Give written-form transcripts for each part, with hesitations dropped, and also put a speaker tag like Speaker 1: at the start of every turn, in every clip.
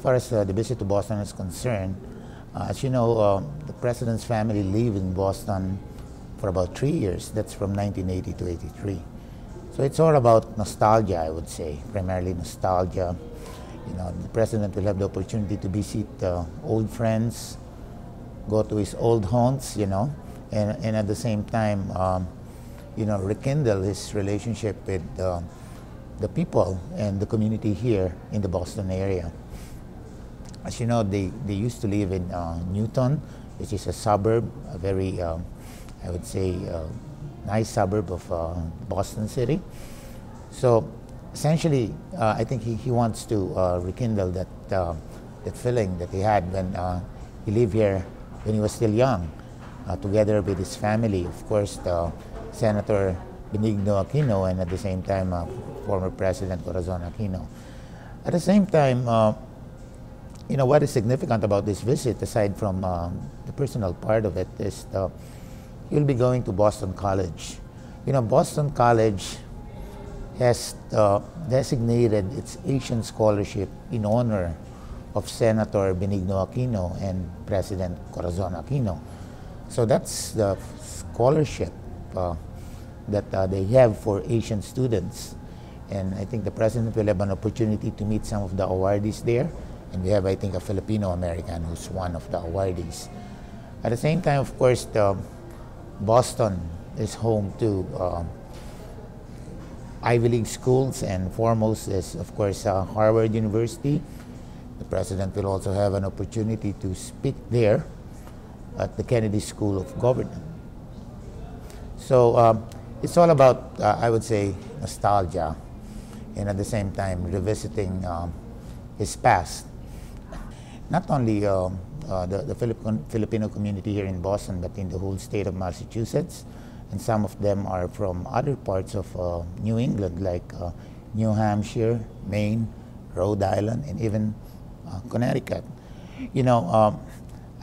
Speaker 1: far as the visit to Boston is concerned, as you know, the president's family lived in Boston for about 3 years. That's from 1980 to 83. So it's all about nostalgia, I would say, primarily nostalgia. You know, the president will have the opportunity to visit old friends, go to his old haunts, you know, and at the same time, you know, rekindle his relationship with the people and the community here in the Boston area. As you know, they used to live in Newton, which is a suburb, a very, I would say, nice suburb of Boston City. So essentially, I think he wants to rekindle that feeling that he had when he lived here when he was still young, together with his family. Of course, Senator Benigno Aquino, and at the same time, former President Corazon Aquino. At the same time, you know, what is significant about this visit, aside from the personal part of it, is he'll be going to Boston College. You know, Boston College has designated its Asian Scholarship in honor of Senator Benigno Aquino and President Corazon Aquino. So that's the scholarship that they have for Asian students. And I think the president will have an opportunity to meet some of the awardees there. And we have, I think, a Filipino-American who's one of the awardees. At the same time, of course, Boston is home to Ivy League schools, and foremost is, of course, Harvard University. The president will also have an opportunity to speak there at the Kennedy School of Government. So it's all about, I would say, nostalgia, and at the same time revisiting his past. Not only the Filipino community here in Boston, but in the whole state of Massachusetts, and some of them are from other parts of New England, like New Hampshire, Maine, Rhode Island, and even Connecticut. You know,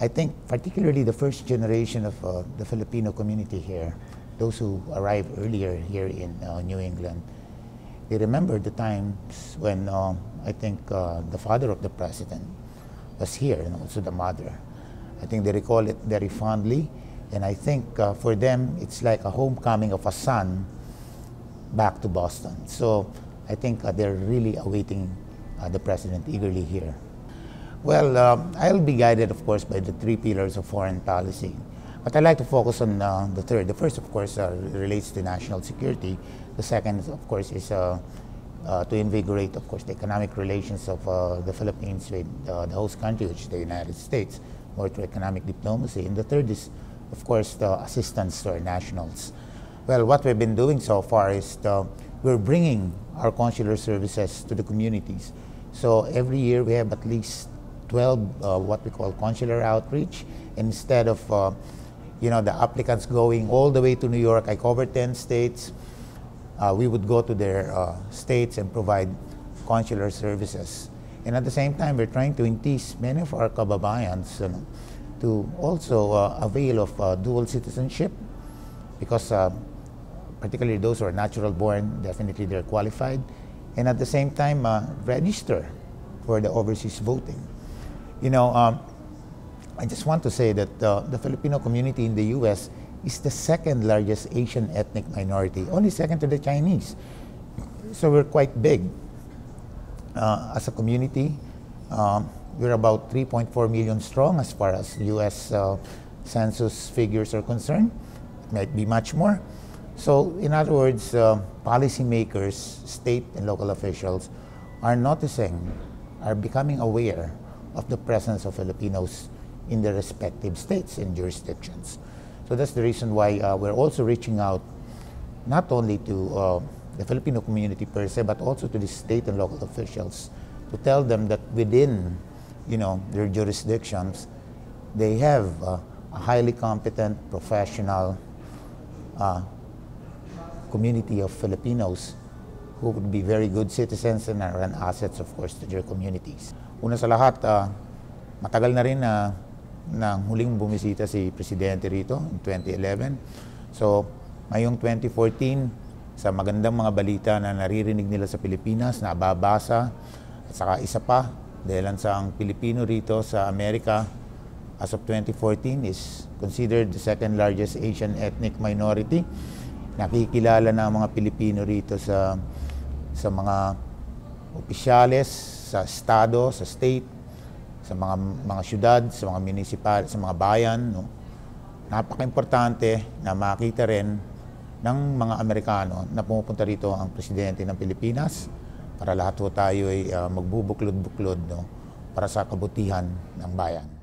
Speaker 1: I think particularly the first generation of the Filipino community here, those who arrived earlier here in New England, they remember the times when I think the father of the president was here, and also the mother. I think they recall it very fondly, and I think for them it's like a homecoming of a son back to Boston. So I think they're really awaiting the president eagerly here. Well, I'll be guided, of course, by the 3 pillars of foreign policy. But I'd like to focus on the third. The first, of course, relates to national security. The second, of course, is to invigorate, of course, the economic relations of the Philippines with the host country, which is the United States, more to economic diplomacy. And the third is, of course, the assistance to our nationals. Well, what we've been doing so far is we're bringing our consular services to the communities. So every year we have at least 12 what we call consular outreach. Instead of you know, the applicants going all the way to New York, I cover 10 states, we would go to their states and provide consular services. And at the same time, we're trying to entice many of our kababayans to also avail of dual citizenship, because particularly those who are natural born, definitely they're qualified. And at the same time, register for the overseas voting. You know, I just want to say that the Filipino community in the U.S. is the second largest Asian ethnic minority, only second to the Chinese. So we're quite big. As a community, we're about 3.4 million strong as far as U.S. Census figures are concerned. It might be much more. So in other words, policymakers, state and local officials are noticing, are becoming aware of the presence of Filipinos in their respective states and jurisdictions. So that's the reason why we're also reaching out not only to the Filipino community per se, but also to the state and local officials to tell them that within, you know, their jurisdictions, they have a highly competent, professional community of Filipinos who would be very good citizens and are an assets, of course, to their communities. Una sa lahat, matagal na rin nang huling bumisita si Presidente rito in 2011. So, ngayong 2014, sa magandang mga balita na naririnig nila sa Pilipinas, nababasa, at saka isa pa, dahil ang Pilipino rito sa Amerika as of 2014 is considered the second largest Asian ethnic minority. Nakikilala na ang mga Pilipino rito sa mga opisyales, sa estado, sa state, sa mga syudad, sa mga municipal, sa mga bayan, no? Napaka-importante na makita rin ng mga Amerikano na pumupunta rito ang presidente ng Pilipinas para lahat ho tayo ay magbubuklod-buklod, no? Para sa kabutihan ng bayan.